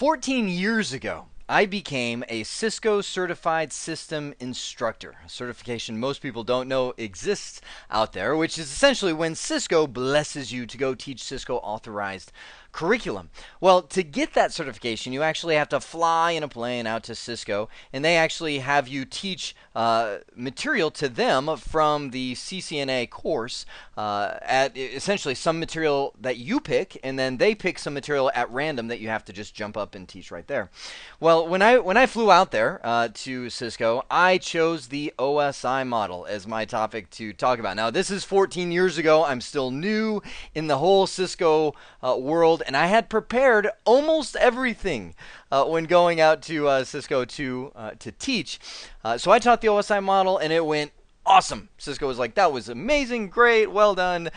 14 years ago, I became a Cisco Certified System Instructor, a certification most people don't know exists out there, which is essentially when Cisco blesses you to go teach Cisco authorized curriculum. Well, to get that certification, you actually have to fly in a plane out to Cisco, and they actually have you teach material to them from the CCNA course at essentially some material that you pick, and then they pick some material at random that you have to just jump up and teach right there. Well, when I flew out there to Cisco, I chose the OSI model as my topic to talk about. Now, this is 14 years ago. I'm still new in the whole Cisco world, and I had prepared almost everything when going out to Cisco to teach. So I taught the OSI model, and it went awesome. Cisco was like, that was amazing, great, well done.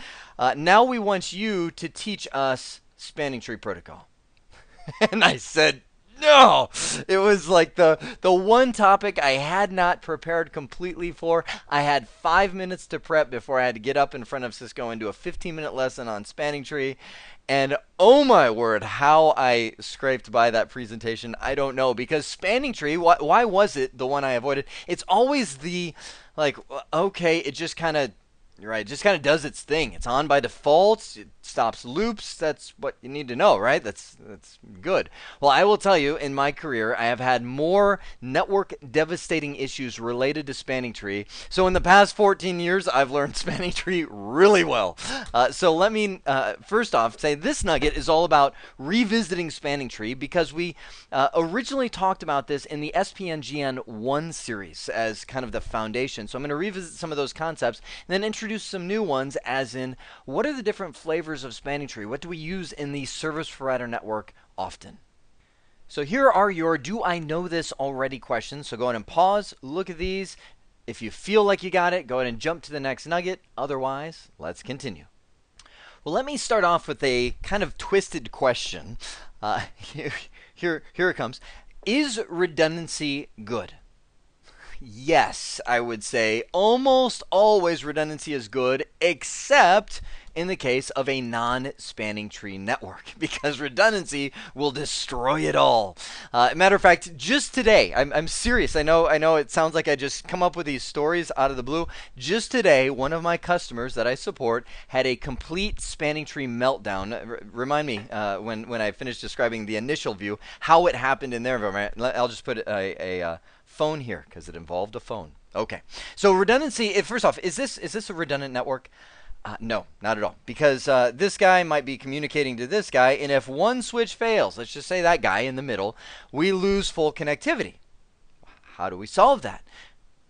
Now we want you to teach us spanning tree protocol. And I said, no, it was like the one topic I had not prepared completely for. I had 5 minutes to prep before I had to get up in front of Cisco and do a 15-minute lesson on spanning tree. And oh my word, how I scraped by that presentation, I don't know. Because spanning tree, why was it the one I avoided? It's always the, like, okay, it just kind of, right, it just kind of does its thing. It's on by default. It stops loops. That's what you need to know, right? That's good. Well, I will tell you, in my career, I have had more network devastating issues related to spanning tree. So in the past 14 years, I've learned spanning tree really well. So let me first off say this nugget is all about revisiting spanning tree, because we originally talked about this in the SPNGN 1 series as kind of the foundation. So I'm going to revisit some of those concepts and then introduce some new ones, as in, what are the different flavors of spanning tree? What do we use in the service provider network often? So here are your do I know this already questions. So go ahead and pause, look at these. If you feel like you got it, go ahead and jump to the next nugget. Otherwise, let's continue. Well, let me start off with a kind of twisted question. Here it comes. Is redundancy good? Yes, I would say almost always redundancy is good, except in the case of a non-spanning tree network, because redundancy will destroy it all. Matter of fact, just today, I'm serious. I know it sounds like I just come up with these stories out of the blue. Just today, one of my customers that I support had a complete spanning tree meltdown. Remind me when I finish describing the initial view how it happened in their environment. I'll just put a phone here because it involved a phone. Okay, so redundancy. First off, is this a redundant network? No, not at all. Because this guy might be communicating to this guy, and if one switch fails, let's just say that guy in the middle, we lose full connectivity. How do we solve that?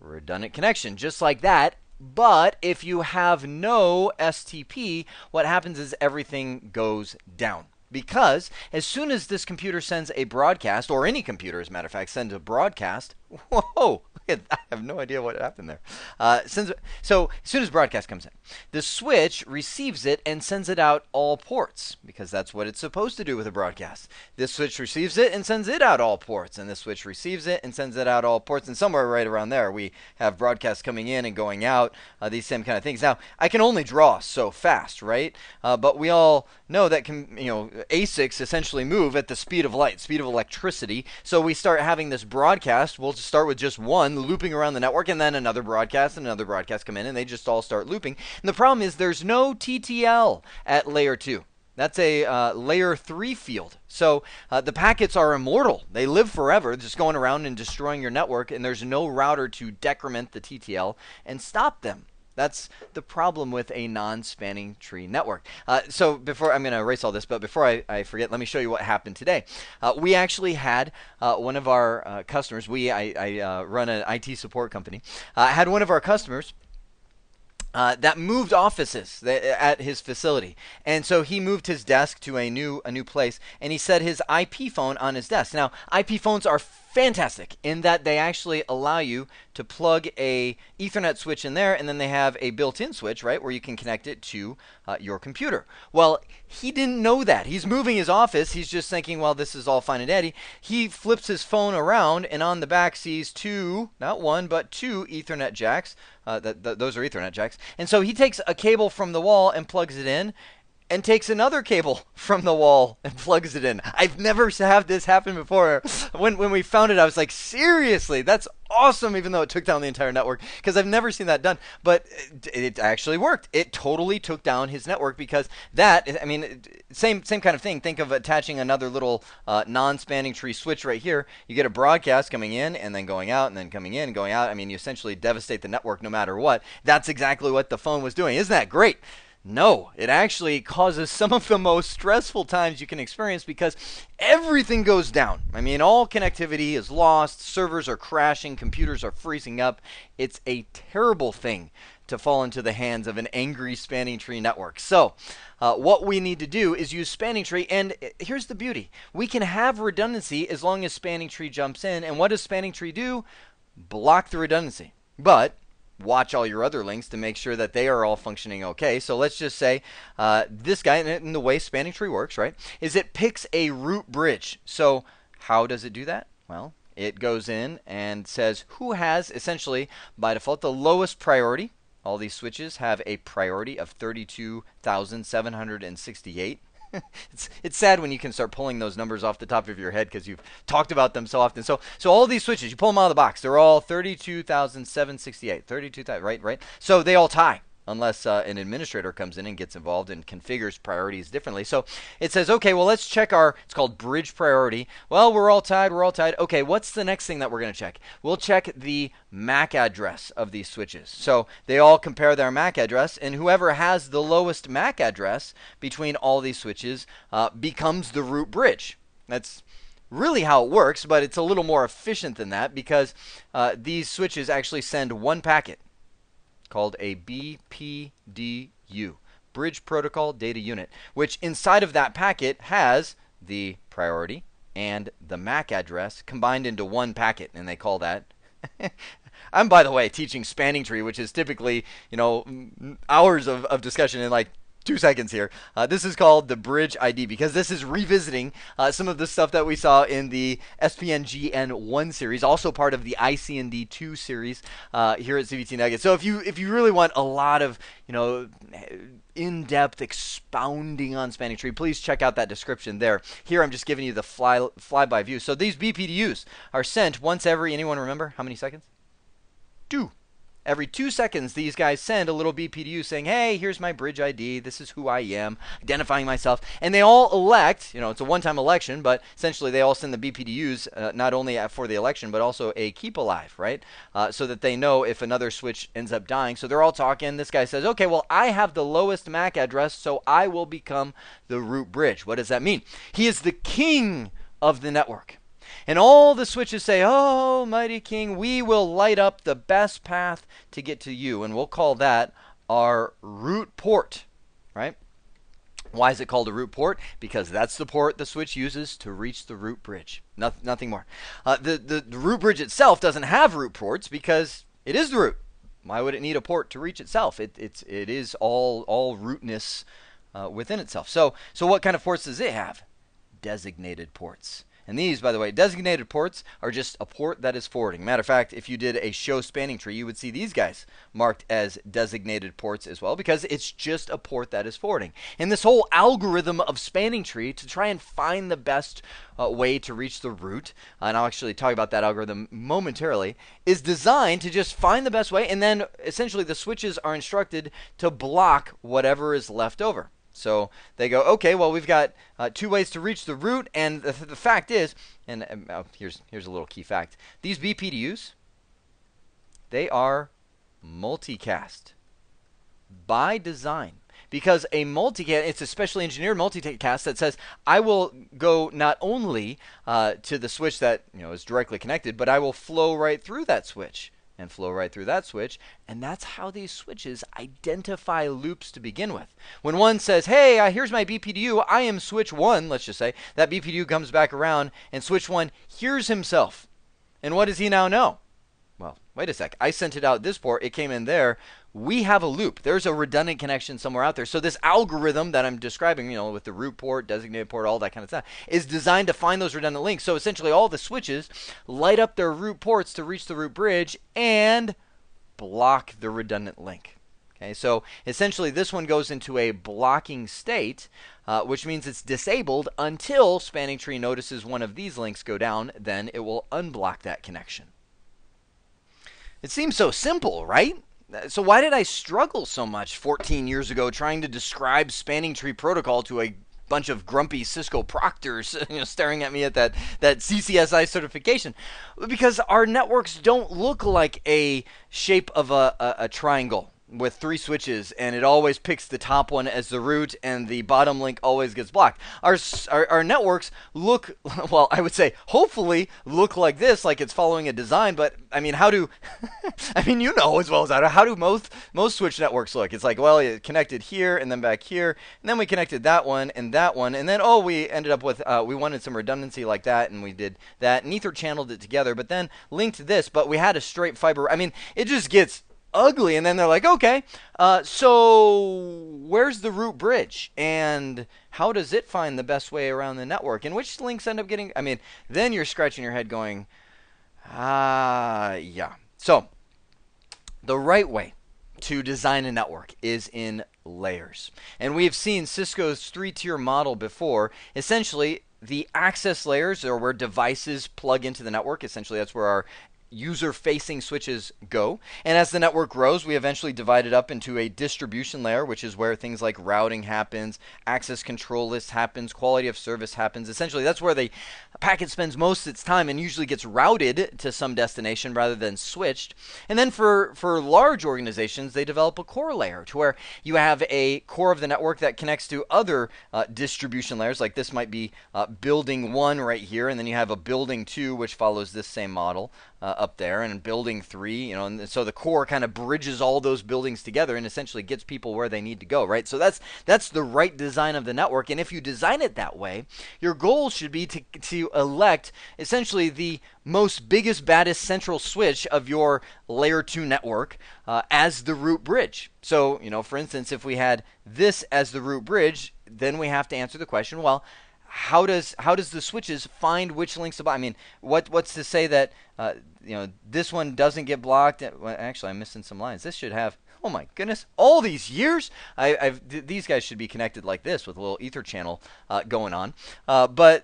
Redundant connection, just like that. But if you have no STP, what happens is everything goes down. Because as soon as this computer sends a broadcast, or any computer, as a matter of fact, sends a broadcast, whoa, I have no idea what happened there. So as soon as broadcast comes in, the switch receives it and sends it out all ports, because that's what it's supposed to do with a broadcast. This switch receives it and sends it out all ports, and this switch receives it and sends it out all ports, and somewhere right around there we have broadcasts coming in and going out, these same kind of things. Now, I can only draw so fast, right? But we all know that ASICs essentially move at the speed of light, speed of electricity. So we start having this broadcast. We'll start with just one looping around the network, and then another broadcast and another broadcast come in, and they just all start looping. And the problem is there's no TTL at layer 2. That's a layer 3 field. So the packets are immortal. They live forever, just going around and destroying your network, and there's no router to decrement the TTL and stop them. That's the problem with a non-spanning tree network. So before, I'm going to erase all this, but before I forget, let me show you what happened today. We actually had one of our customers, I run an IT support company, had one of our customers that moved offices at his facility. And so he moved his desk to a new place, and he set his IP phone on his desk. Now, IP phones are fantastic in that they actually allow you to plug a Ethernet switch in there, and then they have a built-in switch, right, where you can connect it to your computer. Well, he didn't know that. He's moving his office. He's just thinking, well, this is all fine and dandy. He flips his phone around, and on the back sees two, not one, but two Ethernet jacks. Those are Ethernet jacks. And so he takes a cable from the wall and plugs it in, and takes another cable from the wall and plugs it in. I've never had this happen before. When we found it, I was like, seriously, that's awesome, even though it took down the entire network, because I've never seen that done. But it actually worked. It totally took down his network, because that, I mean, same kind of thing. Think of attaching another little non-spanning tree switch right here. You get a broadcast coming in and then going out and then coming in and going out. I mean, you essentially devastate the network no matter what. That's exactly what the phone was doing. Isn't that great? No, it actually causes some of the most stressful times you can experience, because everything goes down. I mean, all connectivity is lost, servers are crashing, computers are freezing up. It's a terrible thing to fall into the hands of an angry spanning tree network. So, what we need to do is use spanning tree, and here's the beauty. We can have redundancy as long as spanning tree jumps in, and what does spanning tree do? Block the redundancy. But watch all your other links to make sure that they are all functioning okay. So let's just say this guy, and the way spanning tree works, right, is it picks a root bridge. So how does it do that? Well, it goes in and says who has, essentially, by default, the lowest priority. All these switches have a priority of 32,768. It's sad when you can start pulling those numbers off the top of your head because you've talked about them so often. So all these switches, you pull them out of the box, they're all 32,768. 32,000, right? So they all tie, unless an administrator comes in and gets involved and configures priorities differently. So it says, okay, well, let's check it's called bridge priority. Well, we're all tied. Okay, what's the next thing that we're going to check? We'll check the MAC address of these switches. So they all compare their MAC address, and whoever has the lowest MAC address between all these switches becomes the root bridge. That's really how it works, but it's a little more efficient than that, because these switches actually send one packet called a BPDU, Bridge Protocol Data Unit, which inside of that packet has the priority and the MAC address combined into one packet, and they call that I'm, by the way, teaching spanning tree, which is typically, hours of discussion in like 2 seconds here. This is called the Bridge ID, because this is revisiting some of the stuff that we saw in the SPNGN1 series, also part of the ICND2 series here at CVT Nuggets. So if you really want a lot of in-depth expounding on spanning tree, please check out that description there. Here I'm just giving you the fly-by view. So these BPDUs are sent once every, anyone remember how many seconds? 2. Every 2 seconds, these guys send a little BPDU saying, hey, here's my bridge ID. This is who I am, identifying myself. And they all elect, it's a one-time election, but essentially they all send the BPDUs not only for the election, but also a keep alive, right? So that they know if another switch ends up dying. So they're all talking. This guy says, okay, well, I have the lowest MAC address, so I will become the root bridge. What does that mean? He is the king of the network. And all the switches say, oh, mighty king, we will light up the best path to get to you. And we'll call that our root port, right? Why is it called a root port? Because that's the port the switch uses to reach the root bridge. Nothing more. The root bridge itself doesn't have root ports because it is the root. Why would it need a port to reach itself? It is all rootness within itself. So what kind of ports does it have? Designated ports. And these, by the way, designated ports are just a port that is forwarding. Matter of fact, if you did a show spanning tree, you would see these guys marked as designated ports as well, because it's just a port that is forwarding. And this whole algorithm of spanning tree to try and find the best way to reach the root, and I'll actually talk about that algorithm momentarily, is designed to just find the best way, and then essentially the switches are instructed to block whatever is left over. So they go, okay, well, we've got 2 ways to reach the root, and the fact is, and here's a little key fact. These BPDUs, they are multicast by design, because a multicast, it's a specially engineered multicast that says, I will go not only to the switch that is directly connected, but I will flow right through that switch. And flow right through that switch, and that's how these switches identify loops to begin with. When one says, hey, here's my BPDU, I am switch 1, let's just say, that BPDU comes back around, and switch 1 hears himself. And what does he now know? Well, wait a sec, I sent it out this port, it came in there, we have a loop. There's a redundant connection somewhere out there. So this algorithm that I'm describing, with the root port, designated port, all that kind of stuff, is designed to find those redundant links. So essentially all the switches light up their root ports to reach the root bridge and block the redundant link. Okay, so essentially this one goes into a blocking state, which means it's disabled until spanning tree notices one of these links go down. Then it will unblock that connection. It seems so simple, right? So why did I struggle so much 14 years ago trying to describe spanning tree protocol to a bunch of grumpy Cisco proctors staring at me at that CCSI certification? Because our networks don't look like a shape of a triangle with 3 switches, and it always picks the top one as the root, and the bottom link always gets blocked. Our networks look, well, I would say, hopefully look like this, like it's following a design. But I mean, how do, I mean, you know as well as I do, how do most switch networks look? It's like, well, it connected here and then back here, and then we connected that one, and then we ended up with we wanted some redundancy like that, and we did that, and ether channeled it together, but then linked this, but we had a straight fiber. I mean, it just gets ugly. And then they're like, okay, so where's the root bridge, and how does it find the best way around the network, and which links end up getting, I mean, then you're scratching your head going, yeah. So the right way to design a network is in layers, and we've seen Cisco's 3-tier model before. Essentially, the access layers are where devices plug into the network. Essentially, that's where our user-facing switches go. And as the network grows, we eventually divide it up into a distribution layer, which is where things like routing happens, access control list happens, quality of service happens. Essentially, that's where the packet spends most of its time and usually gets routed to some destination rather than switched. And then for large organizations, they develop a core layer to where you have a core of the network that connects to other distribution layers. Like this might be building 1 right here, and then you have a building 2, which follows this same model up there, and building 3, and so the core kind of bridges all those buildings together and essentially gets people where they need to go, right? So that's the right design of the network. And if you design it that way, your goal should be to elect essentially the most biggest, baddest central switch of your layer 2 network as the root bridge. So, for instance, if we had this as the root bridge, then we have to answer the question, well, how does the switches find which links to block? I mean, what's to say that this one doesn't get blocked? Well, actually, I'm missing some lines. This should have, oh my goodness, all these years. These guys should be connected like this with a little ether channel going on. But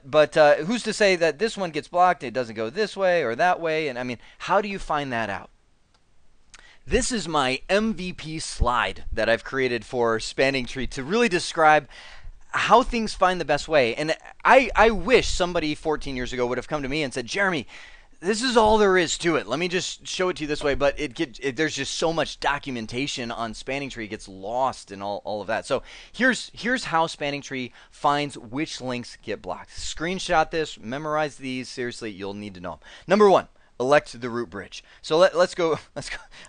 who's to say that this one gets blocked? It doesn't go this way or that way. And I mean, how do you find that out? This is my MVP slide that I've created for Spanning Tree to really describe how things find the best way. And I wish somebody 14 years ago would have come to me and said, Jeremy, this is all there is to it. Let me just show it to you this way. But there's just so much documentation on Spanning Tree, it gets lost in all of that. So here's how Spanning Tree finds which links get blocked. Screenshot this, memorize these. Seriously, you'll need to know them. Number 1. Elect the root bridge. So let's go.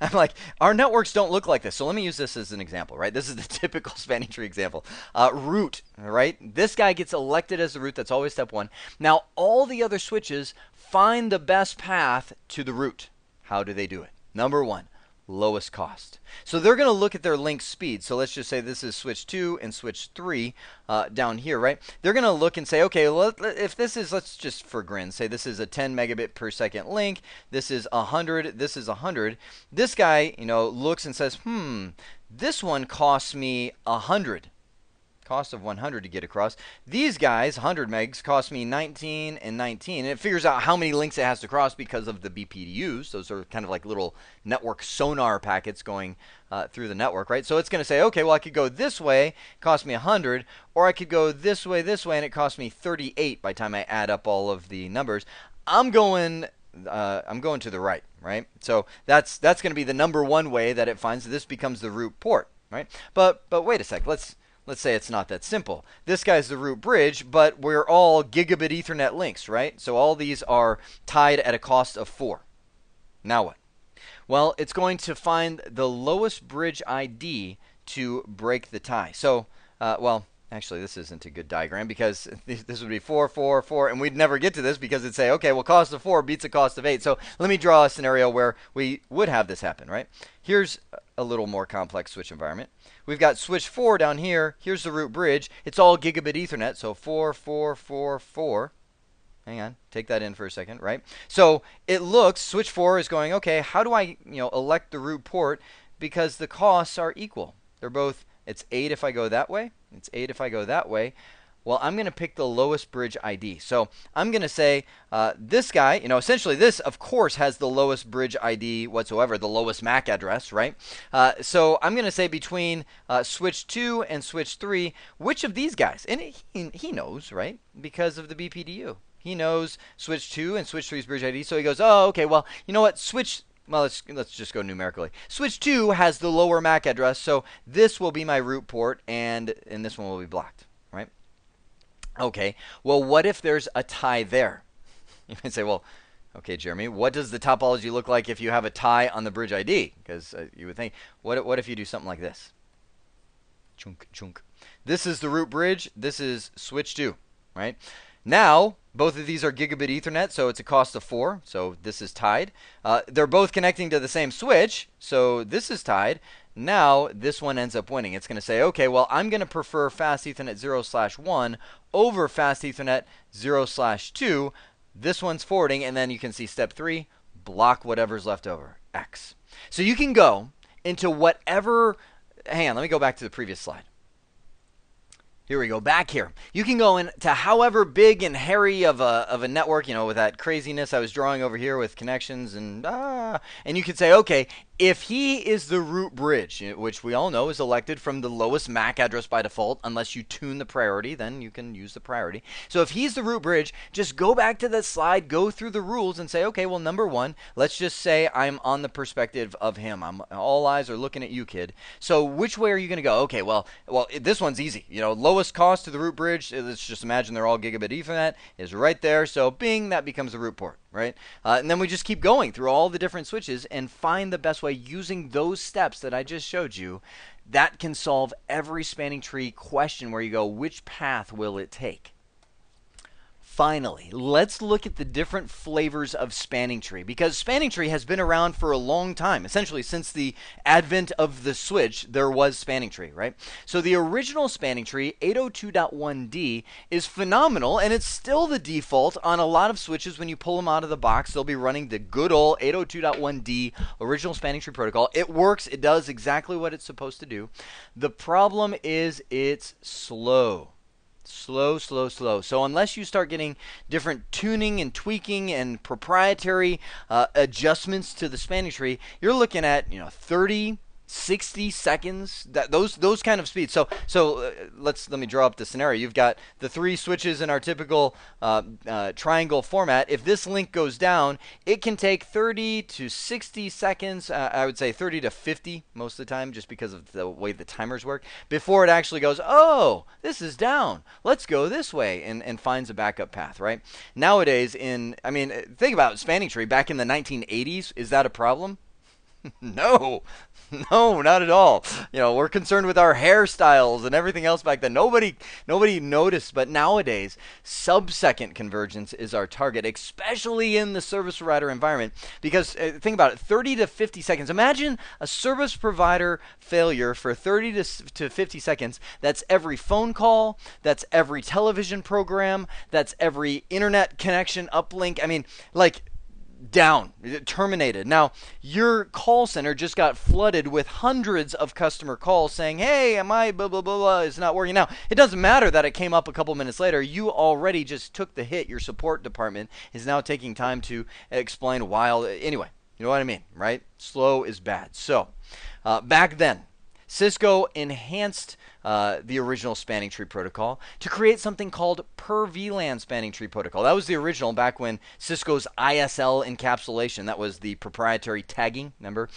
I'm like, our networks don't look like this. So let me use this as an example, right? This is the typical Spanning Tree example. Root, right? This guy gets elected as the root. That's always step 1. Now, all the other switches find the best path to the root. How do they do it? Number 1, lowest cost. So they're going to look at their link speed. So let's just say this is switch 2 and switch 3 down here, right? They're going to look and say, okay, well, if this is, let's just for grin, say this is a 10 megabit per second link. This is 100. This is 100. This guy, looks and says, this one costs me 100. Cost of 100 to get across. These guys, 100 megs, cost me 19 and 19. And it figures out how many links it has to cross because of the BPDUs. Those are kind of like little network sonar packets going through the network, right? So it's going to say, okay, well, I could go this way, it cost me 100, or I could go this way, and it cost me 38 by the time I add up all of the numbers. I'm going to the right? So that's going to be the number 1 way that it finds. This becomes the root port, right? But wait a sec. Let's say it's not that simple. This guy's the root bridge, but we're all gigabit Ethernet links, right? So all these are tied at a cost of 4. Now what? Well, it's going to find the lowest bridge ID to break the tie. So, well, actually, this isn't a good diagram because this would be 4, 4, 4, and we'd never get to this because it'd say, okay, well, cost of 4 beats a cost of 8. So let me draw a scenario where we would have this happen, right? Here's a little more complex switch environment. We've got switch 4 down here. Here's the root bridge. It's all gigabit Ethernet, so 4, 4, 4, 4. Hang on, take that in for a second, right? So it looks, switch 4 is going, okay, how do I, elect the root port? because the costs are equal. They're both, it's 8 if I go that way, it's 8 if I go that way. Well, I'm going to pick the lowest bridge ID. So I'm going to say this guy, essentially this, of course, has the lowest bridge ID whatsoever, the lowest MAC address, right? So I'm going to say between switch 2 and switch 3, which of these guys? And he knows, right? Because of the BPDU. He knows switch 2 and switch 3's bridge ID. So he goes, oh, okay, well, you know what? Well, let's just go numerically. Switch 2 has the lower MAC address, so this will be my root port, and this one will be blocked, right? Okay, well, what if there's a tie there? You might say, well, okay, Jeremy, what does the topology look like if you have a tie on the bridge ID? Because you would think, what if you do something like this? Chunk, chunk. This is the root bridge. This is switch 2, right? Now, both of these are gigabit Ethernet, so it's a cost of 4, so this is tied. They're both connecting to the same switch, so this is tied. Now, this one ends up winning. It's going to say, okay, well, I'm going to prefer fast Ethernet 0/1 over fast Ethernet 0/2. This one's forwarding, and then you can see step 3, block whatever's left over, X. So you can go into whatever, hang on, let me go back to the previous slide. Here we go, back here. You can go into however big and hairy of a network, with that craziness I was drawing over here with connections and you can say, okay, if he is the root bridge, which we all know is elected from the lowest MAC address by default, unless you tune the priority, then you can use the priority. So if he's the root bridge, just go back to that slide, go through the rules and say, okay, well, number 1, let's just say I'm on the perspective of him. All eyes are looking at you, kid. So which way are you going to go? Okay, well, this one's easy. Lowest cost to the root bridge, let's just imagine they're all gigabit Ethernet, is right there. So bing, that becomes the root port, right? And then we just keep going through all the different switches and find the best way using those steps that I just showed you. That can solve every spanning tree question where you go, which path will it take? Finally, let's look at the different flavors of spanning tree, because spanning tree has been around for a long time. Essentially, since the advent of the switch, there was spanning tree, right? So the original spanning tree, 802.1d, is phenomenal, and it's still the default on a lot of switches. When you pull them out of the box, they'll be running the good old 802.1d original spanning tree protocol. It works. It does exactly what it's supposed to do. The problem is it's slow. Slow. So unless you start getting different tuning and tweaking and proprietary adjustments to the spanning tree, you're looking at 30, 60 seconds, those kind of speeds. So let me draw up the scenario. You've got the 3 switches in our typical triangle format. If this link goes down, it can take 30 to 60 seconds. I would say 30 to 50 most of the time, just because of the way the timers work, before it actually goes, oh, this is down, let's go this way, and finds a backup path, right? Nowadays, think about spanning tree back in the 1980s. Is that a problem? No, not at all. We're concerned with our hairstyles and everything else back then. Nobody noticed, but nowadays, sub-second convergence is our target, especially in the service provider environment. Because think about it, 30 to 50 seconds. Imagine a service provider failure for 30 to 50 seconds. That's every phone call. That's every television program. That's every internet connection uplink. Down, terminated. Now, your call center just got flooded with hundreds of customer calls saying, hey, my blah, blah, blah, blah, it's not working. Now, it doesn't matter that it came up a couple minutes later. You already just took the hit. Your support department is now taking time to explain why. Anyway, you know what I mean, right? Slow is bad. So, back then, Cisco enhanced the original spanning tree protocol to create something called per VLAN spanning tree protocol. That was the original back when Cisco's ISL encapsulation, that was the proprietary tagging, remember,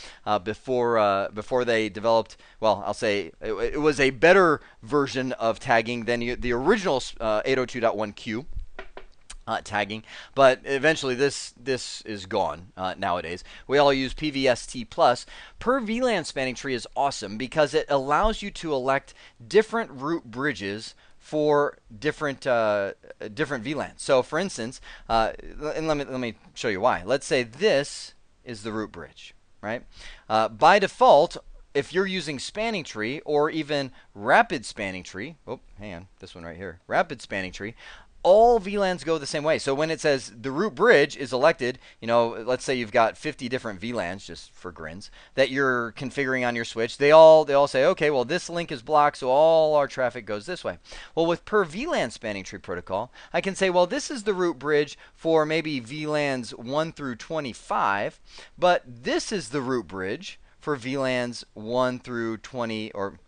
before they developed, well, I'll say it was a better version of tagging than the original 802.1q. Tagging, but eventually this is gone nowadays. We all use PVST+. Per VLAN spanning tree is awesome because it allows you to elect different root bridges for different VLANs. So for instance, and let me show you why. Let's say this is the root bridge, right? By default, if you're using spanning tree or even rapid spanning tree, oh, hang on, this one right here, rapid spanning tree, all VLANs go the same way. So when it says the root bridge is elected, let's say you've got 50 different VLANs, just for grins, that you're configuring on your switch. They all say, okay, well, this link is blocked, so all our traffic goes this way. Well, with per VLAN spanning tree protocol, I can say, well, this is the root bridge for maybe VLANs 1 through 25, but this is the root bridge for VLANs 1 through 20, or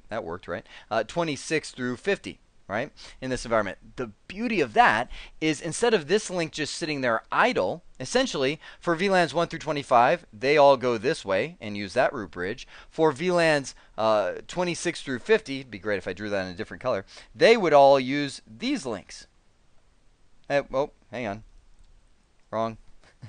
that worked, right? 26 through 50, right? In this environment. The beauty of that is instead of this link just sitting there idle, essentially for VLANs 1 through 25, they all go this way and use that root bridge. For VLANs 26 through 50, it'd be great if I drew that in a different color, they would all use these links. Oh, hang on. Wrong.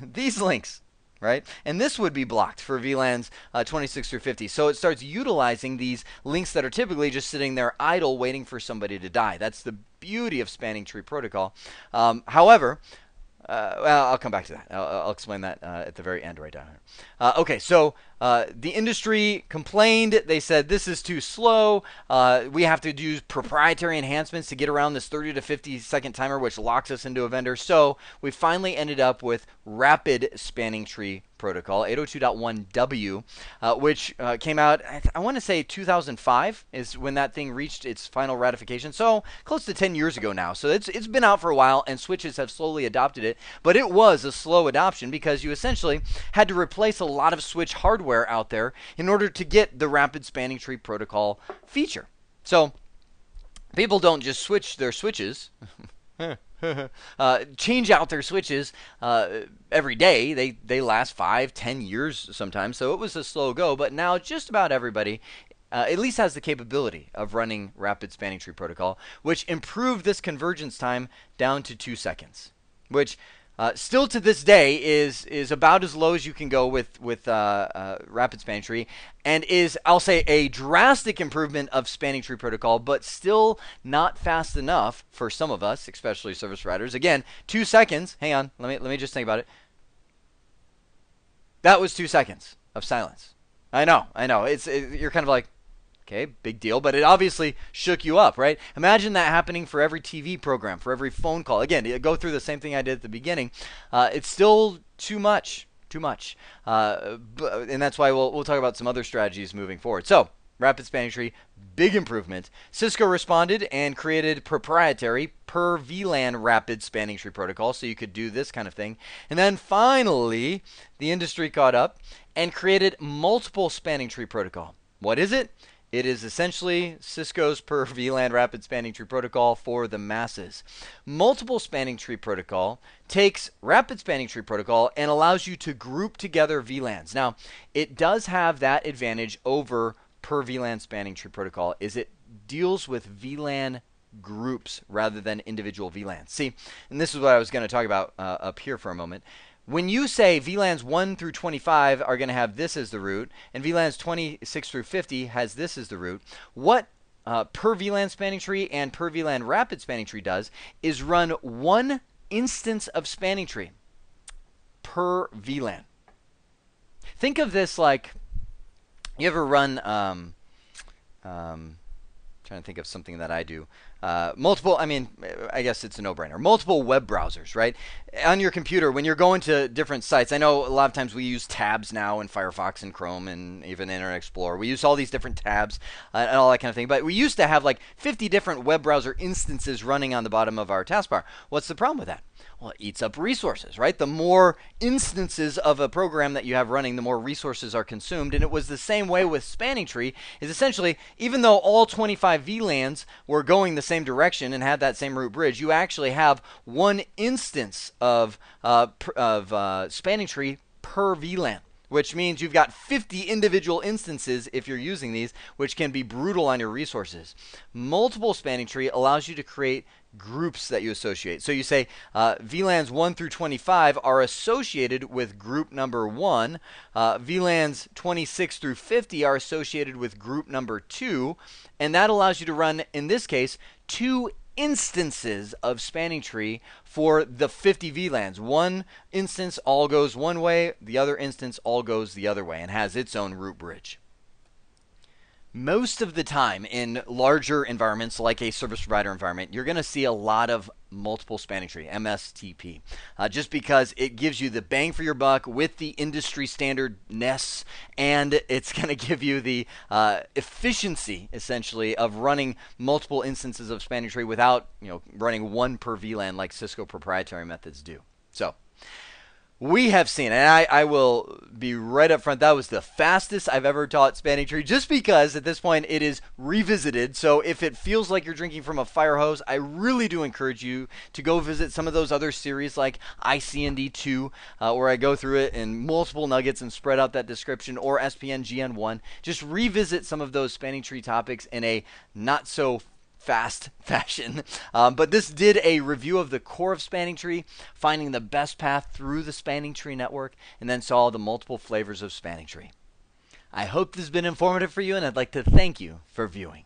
These links. Right? And this would be blocked for VLANs 26 through 50. So it starts utilizing these links that are typically just sitting there idle waiting for somebody to die. That's the beauty of spanning tree protocol. However, well, I'll come back to that. I'll explain that at the very end right down here. Okay, so the industry complained. They said this is too slow. We have to use proprietary enhancements to get around this 30 to 50 second timer, which locks us into a vendor. So we finally ended up with rapid spanning tree protocol, 802.1w, which came out, I want to say 2005 is when that thing reached its final ratification. So close to 10 years ago now. So it's been out for a while, and switches have slowly adopted it. But it was a slow adoption because you essentially had to replace a lot of switch hardware out there in order to get the rapid spanning tree protocol feature. So people don't just switch their switches. Change out their switches every day. They last 5-10 years sometimes, so it was a slow go, but now just about everybody at least has the capability of running rapid spanning tree protocol, which improved this convergence time down to 2 seconds, which still to this day is about as low as you can go with rapid spanning tree, and is, I'll say, a drastic improvement of spanning tree protocol, but still not fast enough for some of us, especially service providers. Again, 2 seconds. Hang on, let me just think about it. That was 2 seconds of silence. I know. You're kind of like, okay, big deal, but it obviously shook you up, right? Imagine that happening for every TV program, for every phone call. Again, go through the same thing I did at the beginning. It's still too much. And that's why we'll talk about some other strategies moving forward. So, rapid spanning tree, big improvement. Cisco responded and created proprietary per VLAN rapid spanning tree protocol, so you could do this kind of thing. And then finally, the industry caught up and created multiple spanning tree protocol. What is it? It is essentially Cisco's per VLAN rapid spanning tree protocol for the masses. Multiple spanning tree protocol takes rapid spanning tree protocol and allows you to group together VLANs. Now, it does have that advantage over per VLAN spanning tree protocol, is it deals with VLAN groups rather than individual VLANs. See, and this is what I was going to talk about up here for a moment. When you say VLANs 1 through 25 are going to have this as the root, and VLANs 26 through 50 has this as the root, what per VLAN spanning tree and per VLAN rapid spanning tree does is run one instance of spanning tree per VLAN. Think of this like, you ever run, trying to think of something that I do. Multiple, I guess it's a no-brainer. Multiple web browsers, right? On your computer, when you're going to different sites, I know a lot of times we use tabs now in Firefox and Chrome and even Internet Explorer. We use all these different tabs and all that kind of thing. But we used to have like 50 different web browser instances running on the bottom of our taskbar. What's the problem with that? Well, it eats up resources, right? The more instances of a program that you have running, the more resources are consumed. And it was the same way with spanning tree, is essentially, even though all 25 VLANs were going the same direction and had that same root bridge, you actually have one instance of spanning tree per VLAN, which means you've got 50 individual instances if you're using these, which can be brutal on your resources. Multiple spanning tree allows you to create groups that you associate. So you say VLANs 1 through 25 are associated with group number 1. VLANs 26 through 50 are associated with group number 2. And that allows you to run, in this case, 2 instances of spanning tree for the 50 VLANs. One instance all goes one way, the other instance all goes the other way and has its own root bridge. Most of the time in larger environments like a service provider environment, you're going to see a lot of multiple spanning tree, MSTP, just because it gives you the bang for your buck with the industry standardness, and it's going to give you the efficiency, essentially, of running multiple instances of spanning tree without running one per VLAN like Cisco proprietary methods do. So we have seen, and I will be right up front, that was the fastest I've ever taught spanning tree, just because at this point it is revisited. So if it feels like you're drinking from a fire hose, I really do encourage you to go visit some of those other series like ICND2, where I go through it in multiple nuggets and spread out that description, or SPN GN1. Just revisit some of those spanning tree topics in a not so fast fashion. But this did a review of the core of spanning tree, finding the best path through the spanning tree network, and then saw the multiple flavors of spanning tree. I hope this has been informative for you, and I'd like to thank you for viewing.